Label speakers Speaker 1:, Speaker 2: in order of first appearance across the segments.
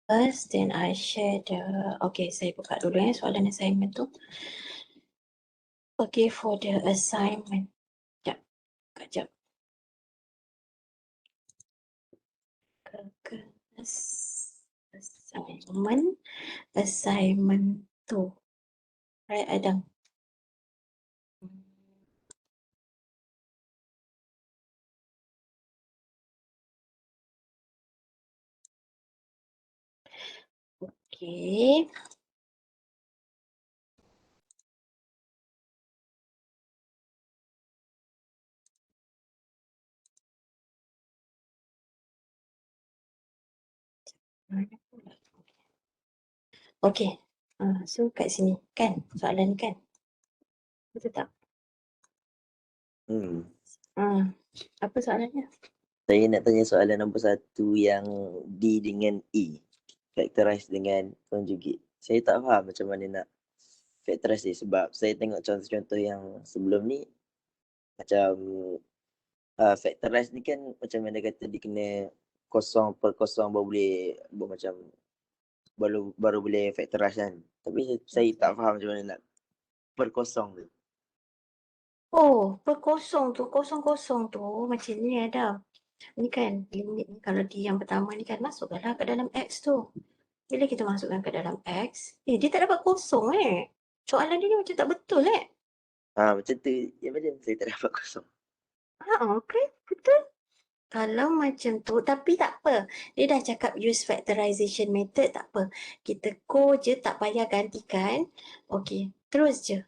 Speaker 1: first, then I share the, okay, saya buka dulu soalan assignment tu. Okay, for the assignment. Sekejap. Assignment tu. Right, Adam? Okay. Okay. So kat sini kan soalan ni kan? Betul tak? Apa soalannya?
Speaker 2: Saya nak tanya soalan nombor 1 yang D dengan E. Factorize dengan conjugate. Saya tak faham macam mana nak factorize dia sebab saya tengok contoh-contoh yang sebelum ni macam factorize ni kan macam mana kata dia kena 0 per 0 baru boleh macam baru boleh factorize kan. Tapi saya tak faham macam mana nak per 0 tu.
Speaker 1: Oh, per kosong tu macam ni ada. Ni kan limit ni kalau di yang pertama ni kan masukkanlah ke dalam X tu. Bila kita masukkan ke dalam X, dia tak dapat kosong Soalan dia ni macam tak betul
Speaker 2: Macam tu. Yang macam saya tak dapat 0.
Speaker 1: Okay, betul. Kalau macam tu, tapi tak apa. Dia dah cakap use factorization method, tak apa. Kita go je, tak payah gantikan. Okay, terus je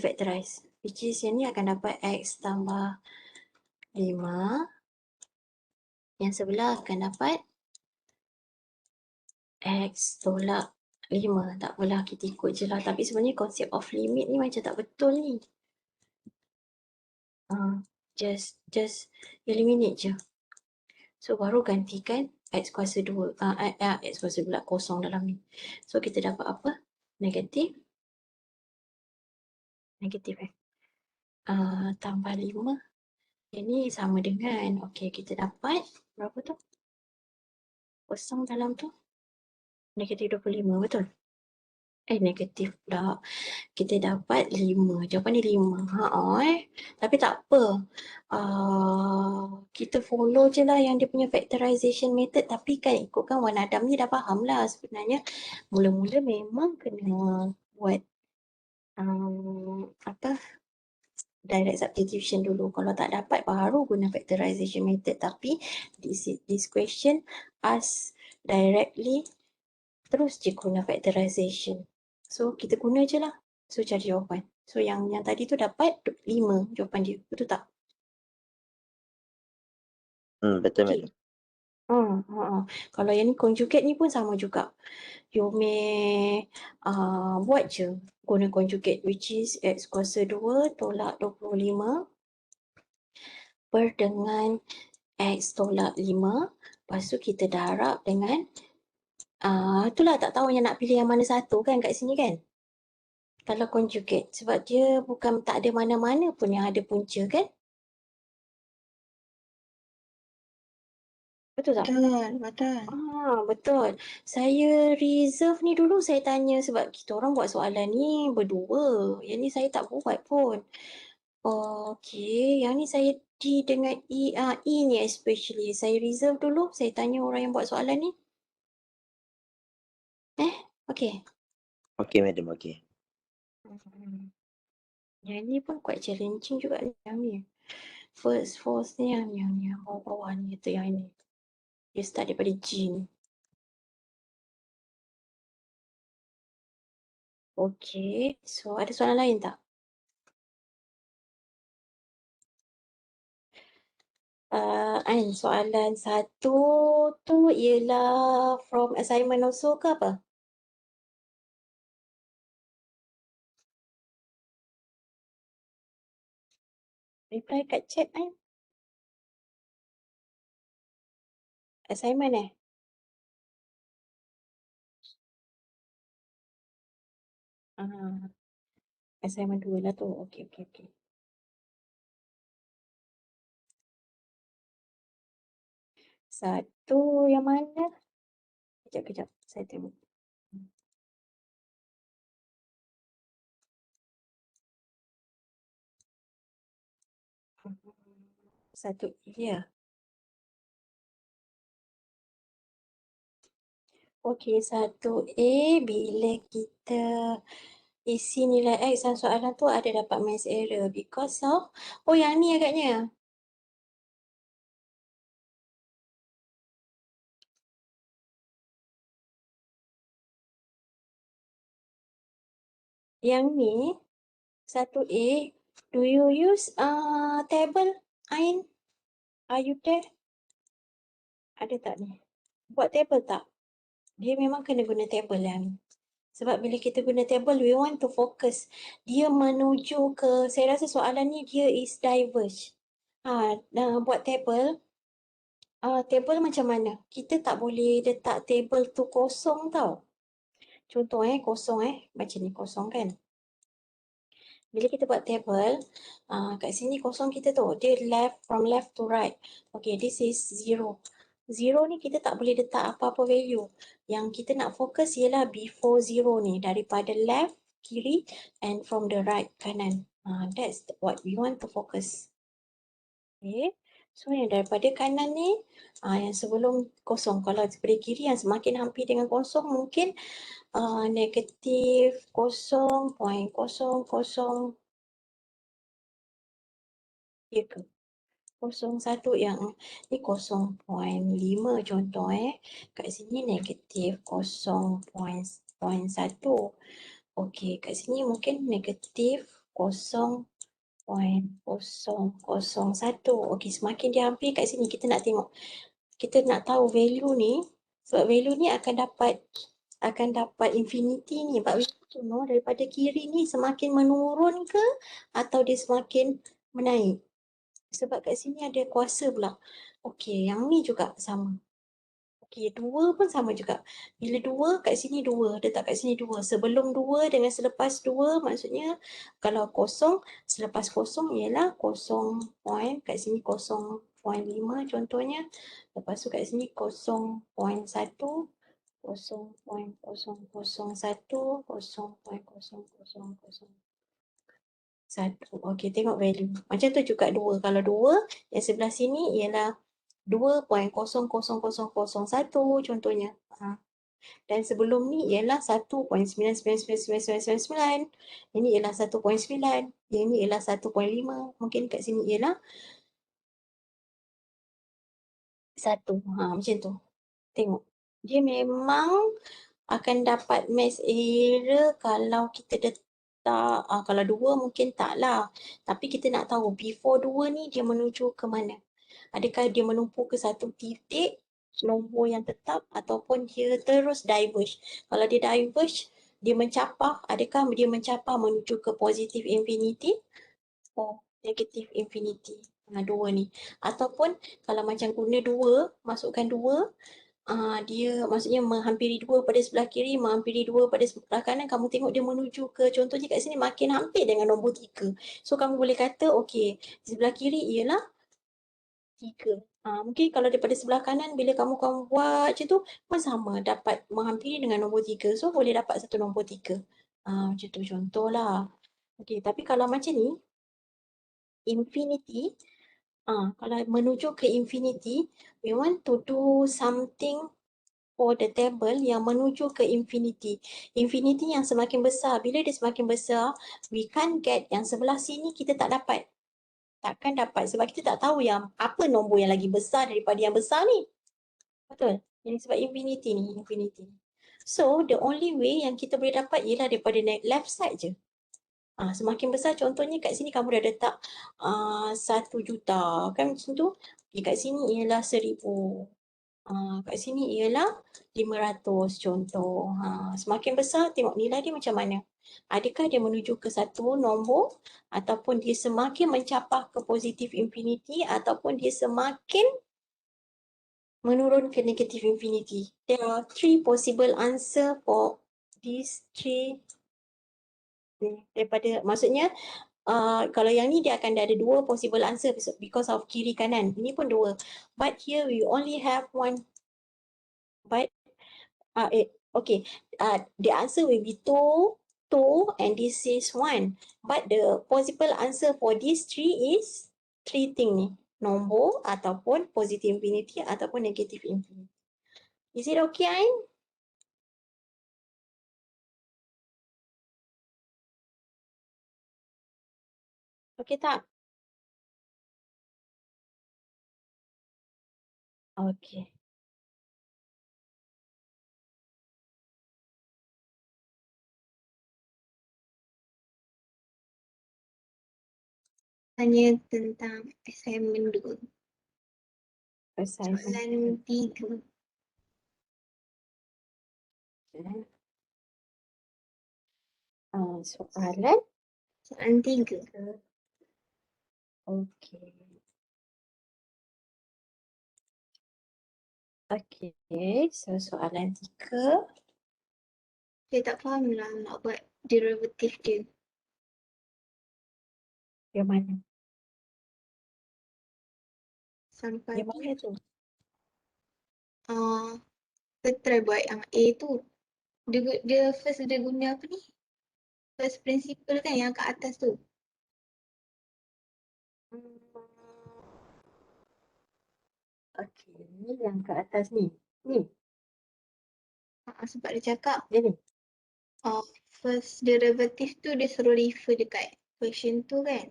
Speaker 1: factorize. Which is yang ni akan dapat X tambah 5. Yang sebelah akan dapat X tolak 5. Tak apalah, kita ikut je lah. Tapi sebenarnya konsep of limit ni macam tak betul ni. Just eliminate je. So baru gantikan X kuasa 2. X kuasa pula kosong dalam ni. So kita dapat apa? Negatif. Tambah 5. Ini sama dengan, okay, kita dapat berapa tu? Kosong dalam tu. Negatif 25, betul? Negatif pula. Kita dapat 5. Jawapan ni 5. Tapi tak apa. Kita follow je lah yang dia punya factorization method. Tapi kan ikutkan Wan Adam ni dah faham lah sebenarnya. Mula-mula memang kena buat direct substitution dulu. Kalau tak dapat baru guna factorization method. Tapi this question ask directly terus je guna factorization. So kita guna je lah. So cari jawapan. So yang tadi tu dapat 5 jawapan dia. Betul tak?
Speaker 2: Betul madam.
Speaker 1: Kalau yang ni conjugate ni pun sama juga. You may buat je guna conjugate, which is X kuasa 2 tolak 25 per dengan X tolak 5. Lepas tu kita darab dengan itulah tak tahu yang nak pilih yang mana satu kan kat sini kan. Kalau conjugate, sebab dia bukan tak ada mana-mana pun yang ada punca kan. Betul tak?
Speaker 3: Betul.
Speaker 1: Betul. Saya reserve ni dulu saya tanya sebab kita orang buat soalan ni berdua. Yang ni saya tak buat pun. Okay, yang ni saya D dengan E, E ni especially. Saya reserve dulu, saya tanya orang yang buat soalan ni. Okay.
Speaker 2: Okay madam, okay.
Speaker 1: Yang ni pun quite challenging juga yang ni. First ni yang bawah-bawah ni itu yang ni. Dia start daripada G ni. Okay, so ada soalan lain tak? Soalan 1 tu ialah from assignment also ke apa? Reply kat chat assignment assignment 2 lah tu. Okay. Satu yang mana? Kejap, saya tengok. Satu, ya. Okey, 1A bila kita isi nilai X dalam soalan tu ada dapat mass error because of, oh yang ni agaknya. Yang ni, 1A, do you use table, Ain? Are you there? Ada tak ni? Buat table tak? Dia memang kena guna table yang ni. Sebab bila kita guna table, we want to focus. Dia menuju ke, saya rasa soalan ni dia is diverge. Buat table, table macam mana? Kita tak boleh letak table tu kosong tau. Contoh kosong macam ni kosong kan. Bila kita buat table, kat sini kosong kita tu, dia from left to right. Okay, this is 0. 0 ni kita tak boleh letak apa-apa value. Yang kita nak fokus ialah before 0 ni, daripada left, kiri, and from the right, kanan. That's what we want to focus. Okay, so yang daripada kanan ni, yang sebelum kosong. Kalau daripada kiri yang semakin hampir dengan kosong, mungkin negatif 0.00 ya ke? 0.1 yang ni 0.5 contoh kat sini negatif 0.1. Okey, kat sini mungkin negatif 0.001. Okey, semakin dia hampir kat sini kita nak tengok, kita nak tahu value ni, sebab value ni akan dapat infinity ni, but we have to know daripada kiri ni semakin menurun ke atau dia semakin menaik. Sebab kat sini ada kuasa pula. Okey, yang ni juga sama. Okey, 2 pun sama juga. Bila 2, kat sini 2, letak kat sini 2. Sebelum 2 dengan selepas 2, maksudnya kalau kosong, selepas kosong ialah kosong point, kat sini 0.5 contohnya. Lepas tu kat sini 0.1, 0.001, 0.0001. Okey, tengok value. Macam tu juga 2. Kalau 2, yang sebelah sini ialah 2.00001 contohnya. Dan sebelum ni ialah 1.99999. Ini ialah 1.9. Yang ni ialah 1.5. Mungkin kat sini ialah 1. Macam tu. Tengok. Dia memang akan dapat mass error kalau kita letak, kalau 2 mungkin taklah. Tapi kita nak tahu before 2 ni dia menuju ke mana. Adakah dia menumpu ke satu titik nombor yang tetap ataupun dia terus diverge. Kalau dia diverge, dia mencapah, adakah dia mencapah menuju ke positive infinity atau negative infinity. 2 ni. Ataupun kalau macam guna 2, masukkan 2, dia maksudnya menghampiri 2 pada sebelah kiri, menghampiri 2 pada sebelah kanan, kamu tengok dia menuju ke, contohnya kat sini makin hampir dengan nombor 3. So kamu boleh kata, okey, di sebelah kiri ialah 3. Mungkin kalau daripada sebelah kanan, bila kamu buat macam tu, pun sama, dapat menghampiri dengan nombor 3. So boleh dapat satu nombor 3. Macam tu contohlah. Okey, tapi kalau macam ni, infinity, kalau menuju ke infinity, we want to do something for the table yang menuju ke infinity. Infinity yang semakin besar. Bila dia semakin besar, we can't get yang sebelah sini kita tak dapat. Takkan dapat sebab kita tak tahu yang apa nombor yang lagi besar daripada yang besar ni. Betul? Yang sebab infinity ni, infinity. So, the only way yang kita boleh dapat ialah daripada left side je. Semakin besar, contohnya kat sini kamu dah letak 1 juta. Kan macam tu? Kat sini ialah 1000. Kat sini ialah 500 contoh. Semakin besar, tengok nilai dia macam mana. Adakah dia menuju ke satu nombor ataupun dia semakin mencapah ke positif infinity ataupun dia semakin menurun ke negative infinity. There are 3 possible answer for these 3. Daripada, maksudnya kalau yang ni dia akan ada 2 possible answer because of kiri kanan. Ini pun 2. But here we only have 1. But Okay. The answer will be 2, and this is 1. But the possible answer for these 3 is 3 thing ni. Nombor ataupun positive infinity ataupun negative infinity. Is it okay, Ain? Okay tak? Okay.
Speaker 3: Tanya tentang assignment dulu.
Speaker 1: Assignment.
Speaker 3: Soalan 3.
Speaker 1: Soalan.
Speaker 3: Soalan 3.
Speaker 1: Okay. Okay. So soalan 3.
Speaker 3: Saya tak faham lah nak buat derivative dia.
Speaker 1: Yang mana?
Speaker 3: Sampai
Speaker 1: Yang mana tu?
Speaker 3: kita try buat yang A tu. Dia first dia guna apa ni? First principle kan yang kat atas tu.
Speaker 1: Okay. Yang kat atas ni. Ni.
Speaker 3: Sebab dia cakap
Speaker 1: Dia ni.
Speaker 3: first derivative tu dia suruh refer dekat question tu kan.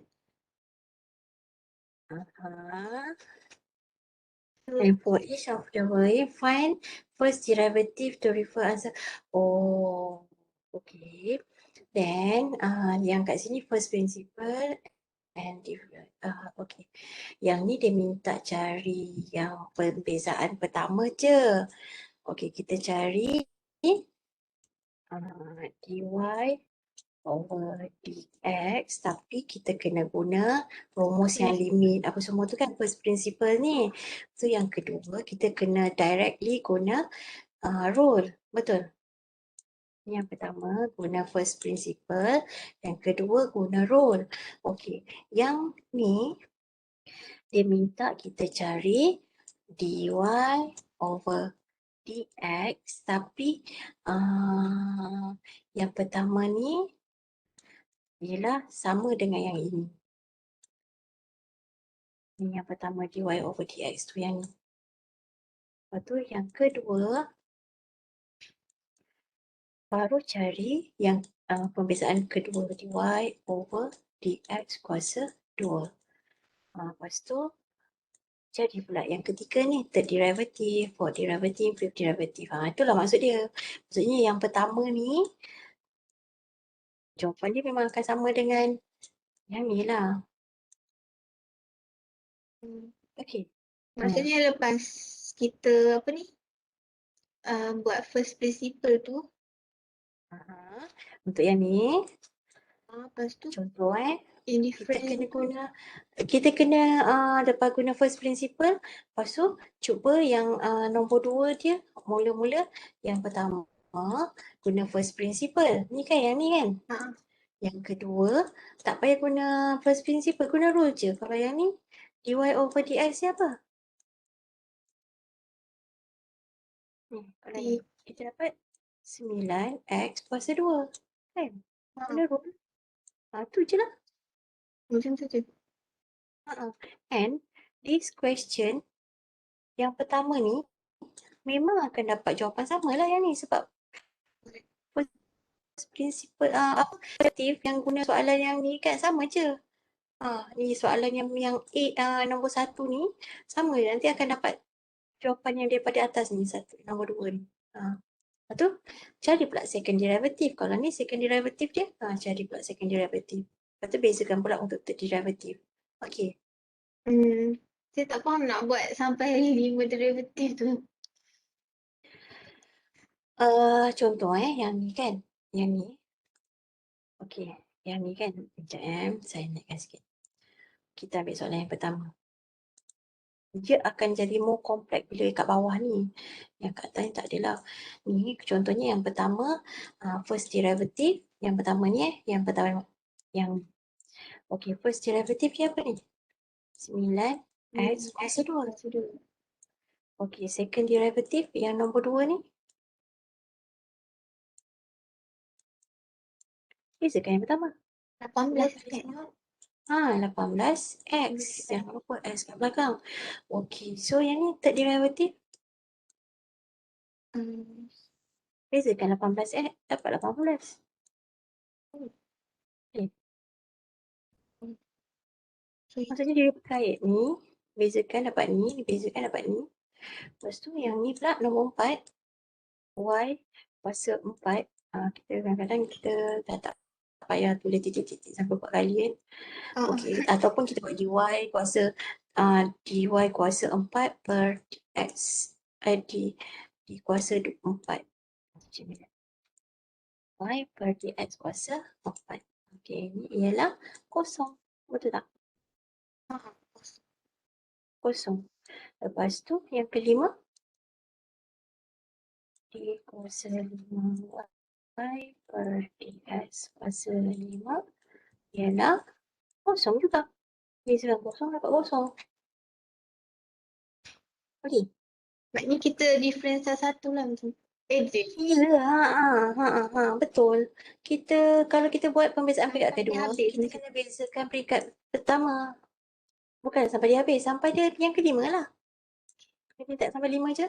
Speaker 1: And for each of the way, find first derivative to refer answer. Oh, okay. Then, yang kat sini first principle and okay. Yang ni dia minta cari yang perbezaan pertama je. Okay, kita cari dy over dx, tapi kita kena guna rumus yang limit apa semua tu kan first principle ni. So yang kedua kita kena directly guna rule, betul? Yang pertama guna first principle, yang kedua guna rule. Okey, yang ni dia minta kita cari dy over dx, tapi yang pertama ni ialah sama dengan yang ini. Ini yang pertama dy over dx tu yang ni. Lepas tu yang kedua baru cari yang pembezaan kedua dy over dx kuasa 2. Lepas tu jadi pula yang ketiga ni third derivative, fourth derivative, fifth derivative. Itulah maksud dia. Maksudnya yang pertama ni jawapan dia memang akan sama dengan yang ni lah. Okay.
Speaker 3: Maksudnya lepas kita apa ni buat first principle tu,
Speaker 1: untuk yang ni
Speaker 3: lepas tu
Speaker 1: contoh
Speaker 3: indifference
Speaker 1: kita kena lepas guna first principle, lepas tu cuba yang nombor 2 dia mula-mula yang pertama guna first principle. Ni kan yang ni kan? Yang kedua tak payah guna first principle, guna rule je. Kalau yang ni dy over dx siapa? Kalau ni kita dapat 9x kuasa 2 kan? Guna rule. Tu je lah.
Speaker 3: macam tu je.
Speaker 1: And this question yang pertama ni memang akan dapat jawapan sama lah yang ni sebab prinsipal relatif yang guna soalan yang ni kan sama je. Ni soalan yang nombor 1 ni sama je. Nanti akan dapat jawapan yang daripada atas ni nombor 2 ni. Lepas tu cari pula second derivative. Kalau ni second derivative dia, cari pula second derivative. Lepas tu bezakan pula untuk third derivative. Okay.
Speaker 3: Saya tak faham nak buat sampai 5 derivative tu.
Speaker 1: Contoh yang ni kan. Yang ni. Okay. Yang ni kan. Sekejap saya naikkan sikit. Kita ambil soalan yang pertama. Dia akan jadi more complex bila kat bawah ni. Yang kat atas ni tak adalah. Ni contohnya yang pertama first derivative. Yang pertama ni yang pertama yang okay, first derivative dia apa ni? 9x kuasa 2. Okay, second derivative yang nombor 2 ni Bezakan yang pertama.
Speaker 3: 18
Speaker 1: What is
Speaker 3: kan?
Speaker 1: not? 18x. Jangan lupa x kat belakang. Okay, so yang ni third derivative.
Speaker 3: Hmm.
Speaker 1: Bezakan 18x dapat 18.
Speaker 3: So,
Speaker 1: Maksudnya dia berkait ni, bezakan dapat ni, bezakan dapat ni. Lepas tu yang ni pula nombor 4. Y kuasa 4. Kita kadang-kadang kita tak payah tulis titik-titik sampai 4 kali kan. Okey, ataupun kita buat dy kuasa dy kuasa 4 per dx di kuasa 4. Macam ni. Y per dx kuasa 4. Okey, ini ialah kosong. Betul tak? Kosong. Lepas tu yang kelima, d kuasa 5 y per dx kuasa 5 ialah kosong juga. Bezakan kosong dapat kosong. Okey.
Speaker 3: maknanya kita difference satu lah macam.
Speaker 1: Ya, betul. Kalau kita buat pembezaan peringkat
Speaker 3: Sampai dia
Speaker 1: kedua,
Speaker 3: habis
Speaker 1: kita
Speaker 3: macam.
Speaker 1: kena bezakan peringkat pertama. Bukan sampai dia habis, sampai dia yang kelima lah. Kita tak sampai 5 je.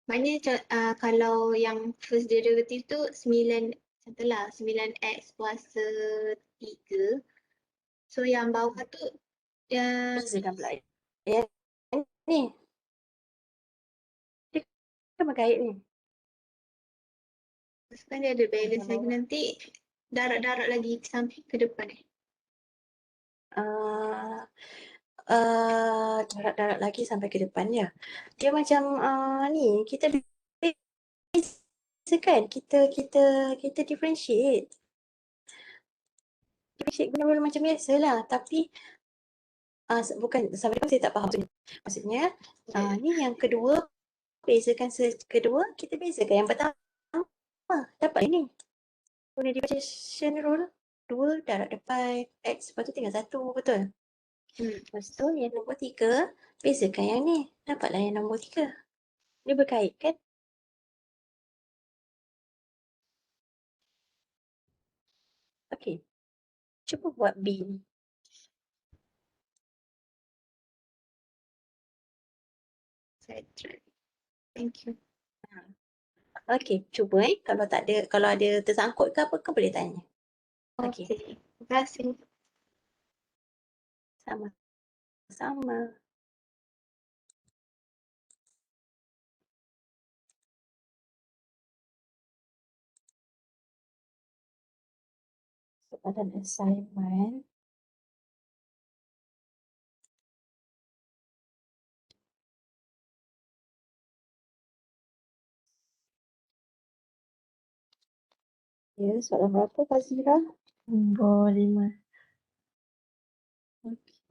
Speaker 3: Maknanya kalau yang first derivative tu 9, contohlah 9x kuasa 3. So yang bawah tu
Speaker 1: Bezakan pula. Ya, ni. Dia kan berkait ni.
Speaker 3: kan dia ada balance
Speaker 1: Yang
Speaker 3: lagi
Speaker 1: bawah.
Speaker 3: nanti darat-darat lagi sampai ke depan ni.
Speaker 1: Darat-darat lagi sampai ke depan ya. Dia macam ni, kita bezakan, kita differentiate. Differentiate guna rule macam biasa lah, tapi bukan sampai depan saya tak faham maksudnya. Ni yang kedua, bezakan kedua, kita bezakan yang pertama. Dapat ni. Guna division rule, 2 darab depan x, lepas tu tinggal 1, betul? Lepas tu yang nombor 3, bezakan yang ni. Dapatlah yang nombor 3. Dia berkait kan? Okey. Cuba buat B ni.
Speaker 3: Saya try. Thank you.
Speaker 1: Okey, cuba kalau ada tersangkut ke apa ke boleh tanya. Okey.
Speaker 3: Terima kasih.
Speaker 1: Sama-sama. Soalan assignment. Ya, soalan berapa Fazira?
Speaker 4: Nombor 5.
Speaker 1: Okey.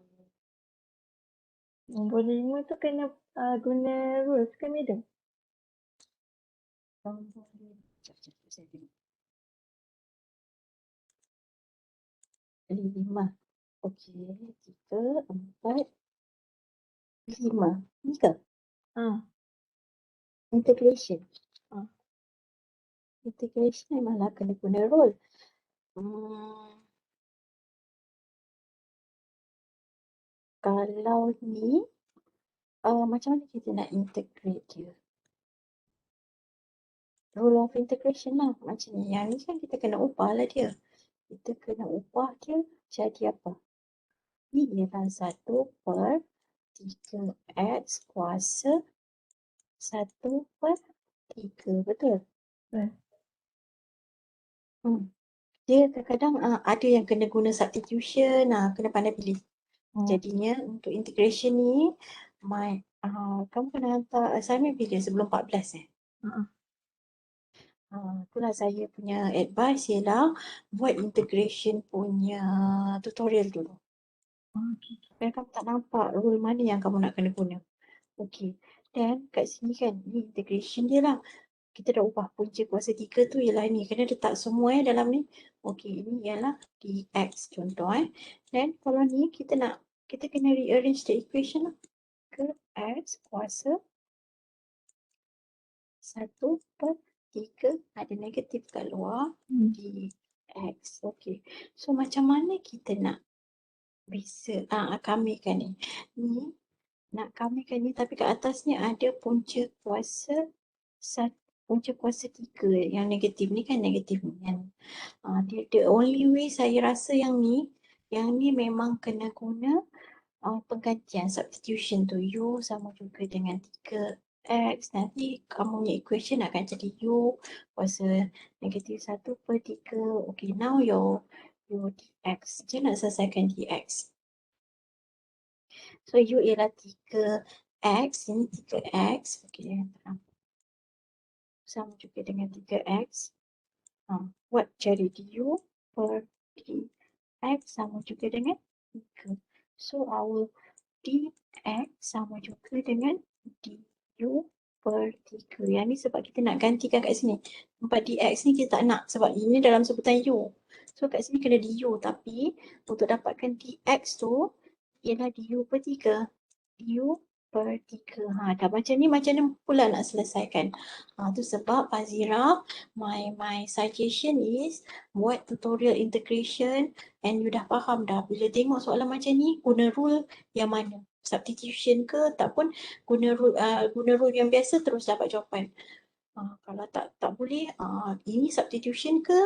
Speaker 4: Nombor 5 tu kena guna rules ke madam?
Speaker 1: Nombor 5. Sekejap, saya tengok. 5. Okey, 3, 4, 5. Ni ke? Integration. Integration memanglah kena guna rule. Kalau ni, macam mana kita nak integrate dia? Rule of integration lah. Macam ni. Yang ni kan kita kena ubah lah dia. Kita kena ubah dia jadi apa? Ni ialah 1 per 3x kuasa 1 per 3. Betul? Dia kadang-kadang ada yang kena guna substitution. Kena pandai pilih. Jadinya untuk integration ni, kamu kena hantar assignment bila? Sebelum 14 itulah saya punya advice ialah buat integration punya tutorial dulu. Biar kamu tak nampak rule mana yang kamu nak kena guna. Okey. Dan kat sini kan, ni integration dia lah. Kita dah ubah punca kuasa 3 tu ialah ni. Kena letak semua dalam ni. Okey, ini ialah dx contoh Dan kalau ni kita kena rearrange the equation lah. Ke x kuasa 1 per 3 ada negatif kat luar. Dx X. Okey. So macam mana kita nak bisa kamikan ni? Ni nak kamikan ni tapi kat atasnya ada punca kuasa punca kuasa 3 yang negatif ni kan negatif ni kan. The only way saya rasa yang ni memang kena guna penggantian substitution tu. U sama juga dengan 3X. Nanti kamu punya equation akan jadi U kuasa negatif 1/3. Okay, now your dx. Dia nak selesaikan dx. So U ialah 3X. Ini 3X. Okay, sama juga dengan 3X. Buat cari du per dx sama juga dengan 3. So our dx sama juga dengan du per 3. Yang ni sebab kita nak gantikan kat sini. Tempat dx ni kita tak nak sebab ini dalam sebutan u. So kat sini kena du, tapi untuk dapatkan dx tu ialah du per 3. Du per 3. Dah macam ni pula nak selesaikan. Tu sebab Fazira, my suggestion is buat tutorial integration and you dah faham dah. Bila tengok soalan macam ni, guna rule yang mana? Substitution ke ataupun guna rule yang biasa terus dapat jawapan. Kalau tak boleh, ini substitution ke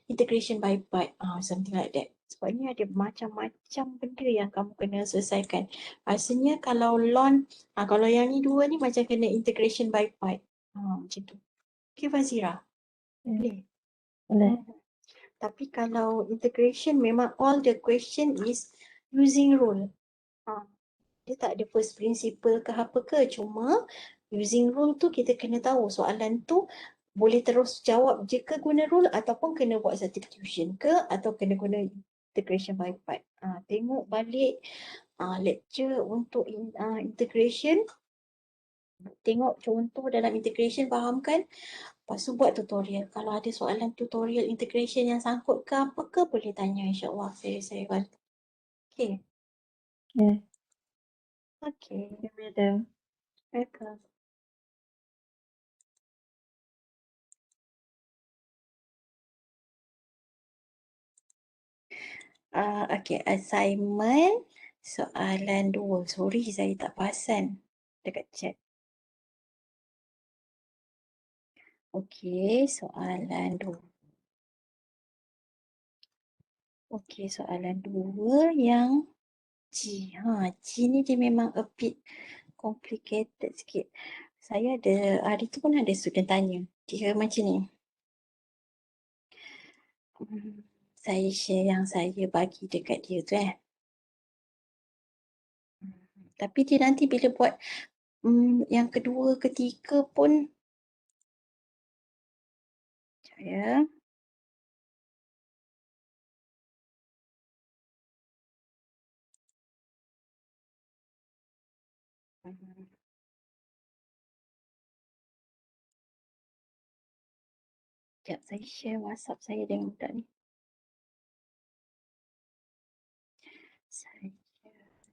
Speaker 1: integration by part, something like that. Sebab ni ada macam-macam benda yang kamu kena selesaikan. Rasanya kalau kalau yang ni dua ni macam kena integration by part. Macam tu. Okay Fazira? Boleh?
Speaker 4: Boleh.
Speaker 1: Tapi kalau integration memang all the question is using rule. Dia tak ada first principle ke apa ke, cuma using rule tu kita kena tahu soalan tu boleh terus jawab je ke guna rule ataupun kena buat substitution ke atau kena guna integration by part. Tengok balik lecture untuk integration. Tengok contoh dalam integration, fahamkan. Lepas tu buat tutorial. Kalau ada soalan tutorial integration yang sangkut ke apa ke, boleh tanya, insyaAllah saya bantu. Okay.
Speaker 4: Okay.
Speaker 1: Okay.
Speaker 4: Okay, madam.
Speaker 1: Welcome. Okay, assignment soalan 2. Sorry, saya tak perasan dekat chat. Okay, soalan 2. Okay, soalan 2 yang G. G ni dia memang a bit complicated sikit. Saya ada, hari tu pun ada student tanya. Dia macam ni. Saya share yang saya bagi dekat dia tu Tapi dia nanti bila buat yang kedua, ketiga pun sekejap ya. Sekejap, saya share WhatsApp saya dengan budak ni. Saya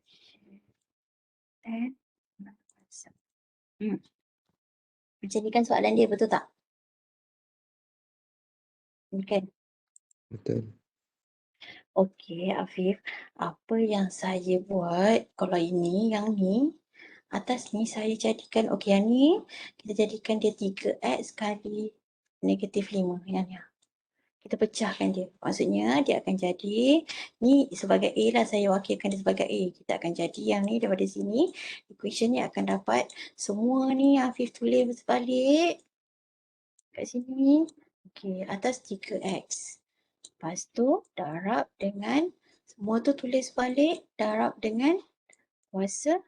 Speaker 1: share WhatsApp. Macam ni kan soalan dia, betul tak? Ni kan?
Speaker 5: Betul.
Speaker 1: Okey, Afif. Apa yang saya buat, kalau ini, yang ni, atas ni saya jadikan, okey yang ni, kita jadikan dia 3x kali negatif 5. Yang ni. Kita pecahkan dia. Maksudnya dia akan jadi, ni sebagai A lah, saya wakilkan dia sebagai A. Kita akan jadi yang ni daripada sini, equation ni akan dapat semua ni Afif tulis balik kat sini. Okey, atas 3x. Lepas tu darab dengan, semua tu tulis balik, darab dengan kuasa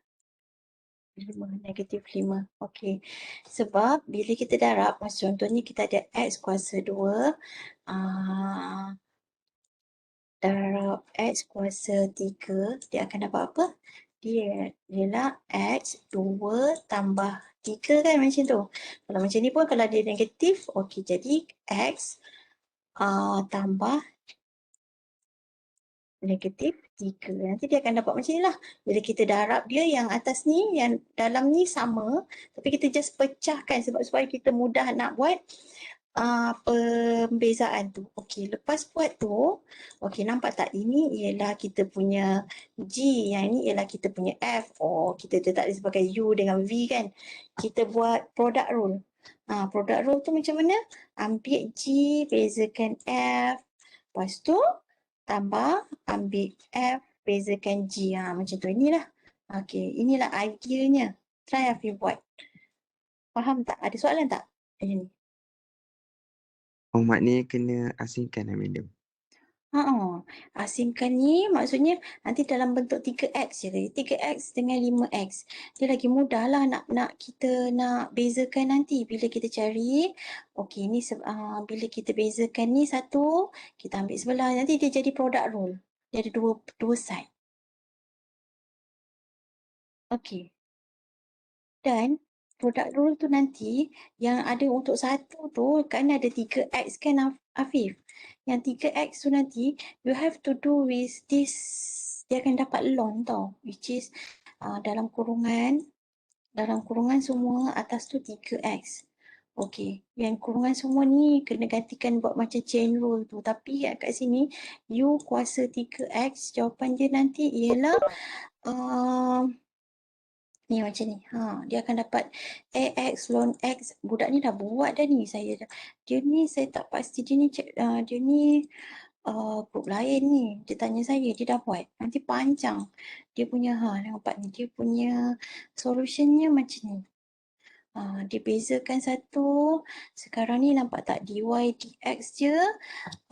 Speaker 1: 5, negatif 5. Okey. Sebab bila kita darab, contohnya kita ada x kuasa 2, darab x kuasa 3, dia akan dapat apa? Dia ialah x 2 tambah 3 kan macam tu. Kalau macam ni pun kalau dia negatif, okey jadi x tambah negatif 3. Nanti dia akan dapat macam ni lah. Bila kita darab dia yang atas ni, yang dalam ni sama. Tapi kita just pecahkan sebab supaya kita mudah nak buat pembezaan tu. Okey, lepas buat tu, okey nampak tak, ini ialah kita punya G, yang ini ialah kita punya F. Oh, kita letak dia sebagai U dengan V kan. Kita buat product rule. Product rule tu macam mana? Ambil G, bezakan F. Lepas tu tambah, ambil F, bezakan G. Macam tu, inilah. Okey, inilah ideanya. Try Afi buat. Faham tak? Ada soalan tak? Macam ni.
Speaker 5: Oh, maknanya kena asingkan lah, madam.
Speaker 1: Asingkan ni maksudnya nanti dalam bentuk 3x je. 3x dengan 5x. Dia lagi mudah lah nak kita nak bezakan nanti bila kita cari. Okey, ni bila kita bezakan ni satu, kita ambil sebelah. Nanti dia jadi product rule. Dia ada dua side. Okey. Dan product rule tu nanti yang ada untuk satu tu kan ada 3x kan Afif. Yang 3x tu nanti you have to do with this, dia akan dapat lon tau, which is dalam kurungan semua atas tu 3x. Okey, yang kurungan semua ni kena gantikan buat macam chain rule tu. Tapi kat sini you kuasa 3x, jawapan dia nanti ialah ni macam ni. Dia akan dapat AX ln X. Budak ni dah buat dah ni. Dia ni saya tak pasti dia ni group lain ni. Dia tanya saya, dia dah buat. Nanti panjang. Dia punya nampak ni. Dia punya solutionnya macam ni. Dia bezakan satu. Sekarang ni nampak tak dy dx je.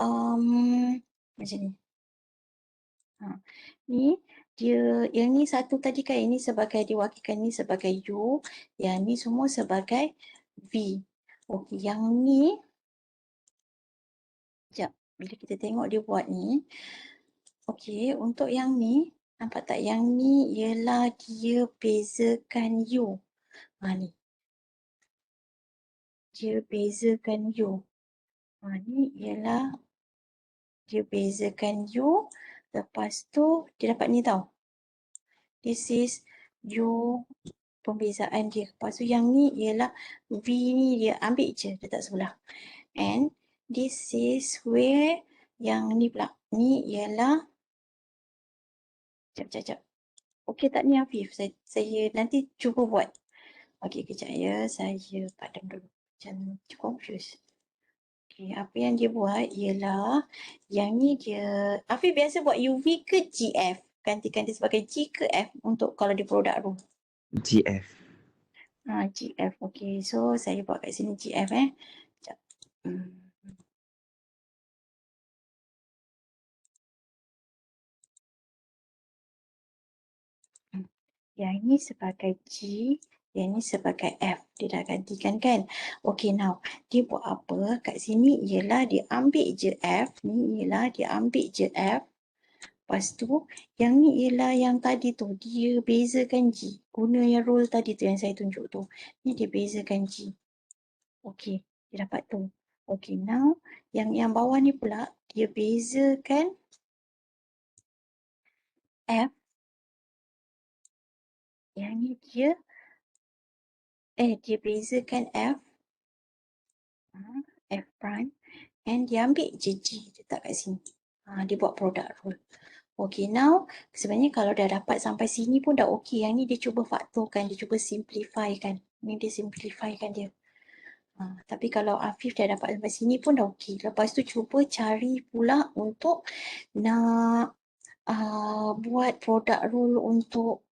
Speaker 1: Macam ni. Ni dia, yang ni satu tadi kan, ini sebagai diwakilkan ni sebagai U, yang ni semua sebagai V. Okey, yang ni sekejap, bila kita tengok dia buat ni, okey, untuk yang ni nampak tak, yang ni ialah dia bezakan U. Ni dia bezakan U. Ni ialah dia bezakan U. Lepas tu dia dapat ni tau. This is U pembezaan dia. Lepas tu yang ni ialah V ni dia ambil je, letak sebelah. And this is where yang ni pula. Ni ialah Sekejap. Okey tak ni Afif? Saya nanti cuba buat. Okey, kejap ya. Saya padam dulu. Macam confused. Okey, apa yang dia buat ialah yang ni dia, Afif biasa buat UV ke GF? Gantikan dia sebagai G ke F untuk kalau dia product rule?
Speaker 5: GF.
Speaker 1: GF. Okey, so saya buat kat sini GF Sekejap. Yang ini sebagai G, yang ini sebagai F. Dia dah gantikan kan? Okey, now dia buat apa? Kat sini ialah dia ambil je F. Ni ialah dia ambil je F. Lepas tu, yang ni ialah yang tadi tu. Dia bezakan G. Guna yang rule tadi tu yang saya tunjuk tu. Ni dia bezakan G. Okey, dia dapat tu. Okey, now yang bawah ni pula, dia bezakan F. Yang ni dia dia bezakan F. F prime. And dia ambil je G, letak kat sini. Dia buat product rule. Okay, now sebenarnya kalau dah dapat sampai sini pun dah okay. Yang ni dia cuba faktorkan, dia cuba simplify kan. Ni dia simplify kan dia. Tapi kalau Afif dah dapat sampai sini pun dah okay. Lepas tu cuba cari pula untuk nak buat product rule untuk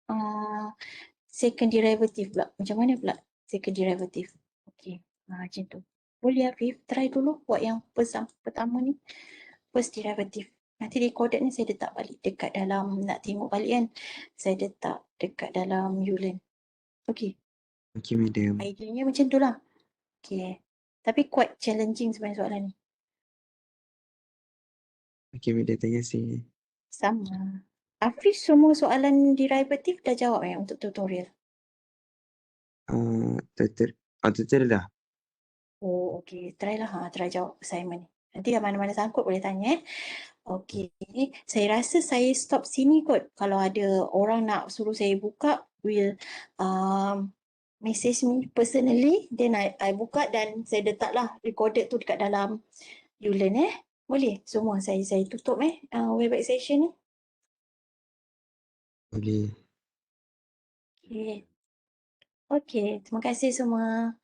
Speaker 1: second derivative pula. Macam mana pula second derivative? Okay, macam tu. Boleh Afif, try dulu buat yang pertama ni. First derivative. Nanti recorded ni saya letak balik dekat dalam, nak tengok balik kan. Saya letak dekat dalam Ulearn. Okay.
Speaker 5: Okay, madam.
Speaker 1: Idenya macam tu lah. Okay. Tapi quite challenging sebenarnya soalan ni.
Speaker 5: Okay, madam. Terima kasih.
Speaker 1: Sama. Afif semua soalan derivative dah jawab untuk tutorial?
Speaker 5: Tutorial dah.
Speaker 1: Oh, okay. Try lah. Try jawab assignment ni. Nanti mana-mana sangkut boleh tanya. Okay. Saya rasa saya stop sini kot. Kalau ada orang nak suruh saya buka, message me personally, then I buka dan saya letaklah recorded tu dekat dalam Ulearn Boleh semua saya tutup Webex session ni.
Speaker 5: Boleh.
Speaker 1: Okay. Okay, terima kasih semua.